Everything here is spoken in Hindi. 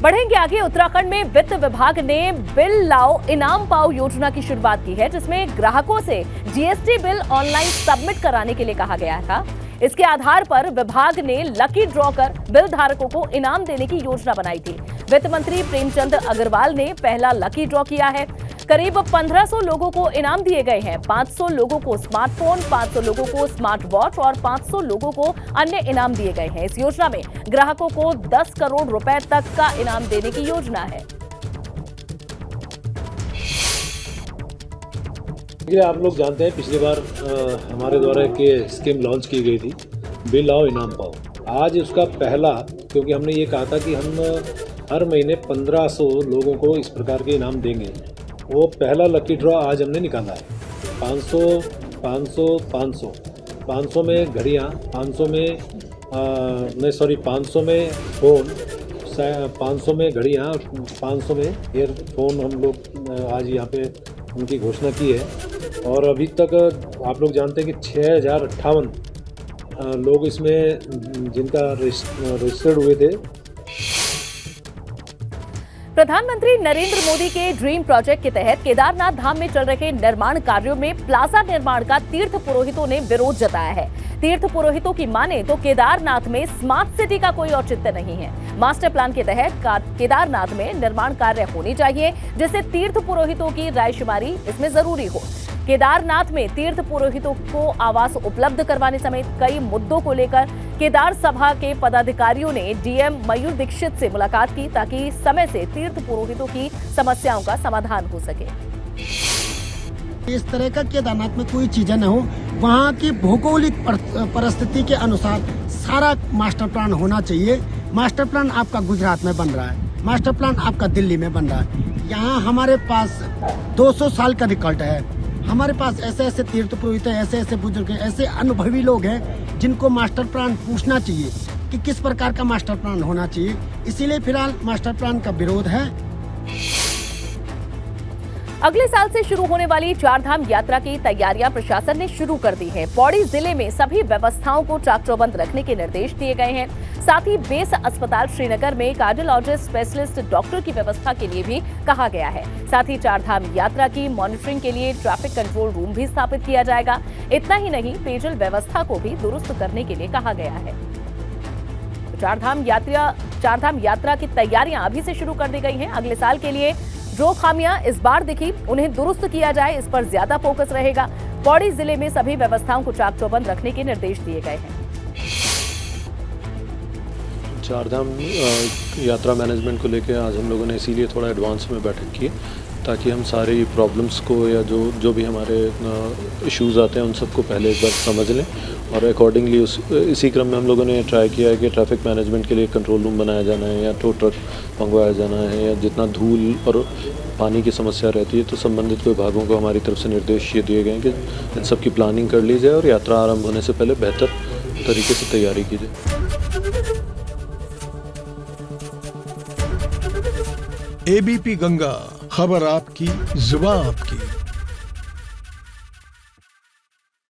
बढ़ेंगे आगे। उत्तराखंड में वित्त विभाग ने बिल लाओ इनाम पाओ योजना की शुरुआत की है, जिसमें ग्राहकों से जीएसटी बिल ऑनलाइन सबमिट कराने के लिए कहा गया था। इसके आधार पर विभाग ने लकी ड्रॉ कर बिल धारकों को इनाम देने की योजना बनाई थी। वित्त मंत्री प्रेमचंद अग्रवाल ने पहला लकी ड्रॉ किया है। करीब 1500 लोगों को इनाम दिए गए हैं। 500 लोगों को स्मार्टफोन, 500 लोगों को स्मार्ट वॉच और 500 लोगों को अन्य इनाम दिए गए हैं। इस योजना में ग्राहकों को 10 करोड़ रुपए तक का इनाम देने की योजना है। आप लोग जानते हैं पिछली बार हमारे द्वारा एक स्कीम लॉन्च की गई थी, बिल लाओ इनाम पाओ। आज उसका पहला, क्योंकि हमने ये कहा था कि हम हर महीने 1500 लोगों को इस प्रकार के इनाम देंगे, वो पहला लकी ड्रॉ आज हमने निकाला है। 500 में घड़ियाँ, 500 में फ़ोन, 500 में घड़ियाँ, 500 में ईयरफोन हम लोग आज यहाँ पे उनकी घोषणा की है। और अभी तक आप लोग जानते हैं कि 6058 लोग इसमें जिनका रजिस्टर्ड हुए थे। प्रधानमंत्री नरेंद्र मोदी के ड्रीम प्रोजेक्ट के तहत केदारनाथ धाम में चल रहे निर्माण कार्यों में प्लाजा निर्माण का तीर्थ पुरोहितों ने विरोध जताया है। तीर्थ पुरोहितों की माने तो केदारनाथ में स्मार्ट सिटी का कोई औचित्य नहीं है। मास्टर प्लान के तहत केदारनाथ में निर्माण कार्य होने चाहिए, जिससे तीर्थ पुरोहितों की रायशुमारी इसमें जरूरी हो। केदारनाथ में तीर्थ पुरोहितों को आवास उपलब्ध करवाने समेत कई मुद्दों को लेकर केदार सभा के पदाधिकारियों ने डीएम मयूर दीक्षित से मुलाकात की, ताकि समय से तीर्थ पुरोहितों की समस्याओं का समाधान हो सके। इस तरह का केदारनाथ में कोई चीजें न हो, वहाँ की भौगोलिक परिस्थिति के अनुसार सारा मास्टर प्लान होना चाहिए। मास्टर प्लान आपका गुजरात में बन रहा है, मास्टर प्लान आपका दिल्ली में बन रहा है। यहाँ हमारे पास 200 साल का रिकॉर्ड है। हमारे पास ऐसे ऐसे तीर्थ पुरोहित हैं, ऐसे ऐसे बुजुर्ग हैं, ऐसे अनुभवी लोग हैं जिनको मास्टर प्लान पूछना चाहिए कि किस प्रकार का मास्टर प्लान होना चाहिए। इसीलिए फिलहाल मास्टर प्लान का विरोध है। अगले साल से शुरू होने वाली चारधाम यात्रा की तैयारियां प्रशासन ने शुरू कर दी है। पौड़ी जिले में सभी व्यवस्थाओं को चाक चौबंद रखने के निर्देश दिए गए हैं। साथ ही बेस अस्पताल श्रीनगर में कार्डियोलॉजिस्ट स्पेशलिस्ट डॉक्टर की व्यवस्था के लिए भी कहा गया है। साथ ही चारधाम यात्रा की मॉनिटरिंग के लिए ट्रैफिक कंट्रोल रूम भी स्थापित किया जाएगा। इतना ही नहीं, पेयजल व्यवस्था को भी दुरुस्त करने के लिए कहा गया है। चारधाम यात्रा की तैयारियां अभी से शुरू कर दी गई हैं। अगले साल के लिए जो खामियां इस बार दिखी, उन्हें दुरुस्त किया जाए, इस पर ज्यादा फोकस रहेगा। पौड़ी जिले में सभी व्यवस्थाओं को चाक चौबंद रखने के निर्देश दिए गए हैं। चारधाम यात्रा मैनेजमेंट को लेकर आज हम लोगों ने इसीलिए थोड़ा एडवांस में बैठक की, ताकि हम सारी प्रॉब्लम्स को या जो भी हमारे इश्यूज़ आते हैं उन सबको पहले एक बार समझ लें, और अकॉर्डिंगली इसी क्रम में हम लोगों ने ट्राई किया है कि ट्रैफिक मैनेजमेंट के लिए कंट्रोल रूम बनाया जाना है, या टो ट्रक मंगवाया जाना है, या जितना धूल और पानी की समस्या रहती है तो संबंधित विभागों को हमारी तरफ से निर्देश ये दिए गए हैं कि इन सब की प्लानिंग कर ली जाए और यात्रा आरंभ होने से पहले बेहतर तरीके से तैयारी की जाए। एबीपी गंगा, खबर आपकी, जुबान आपकी।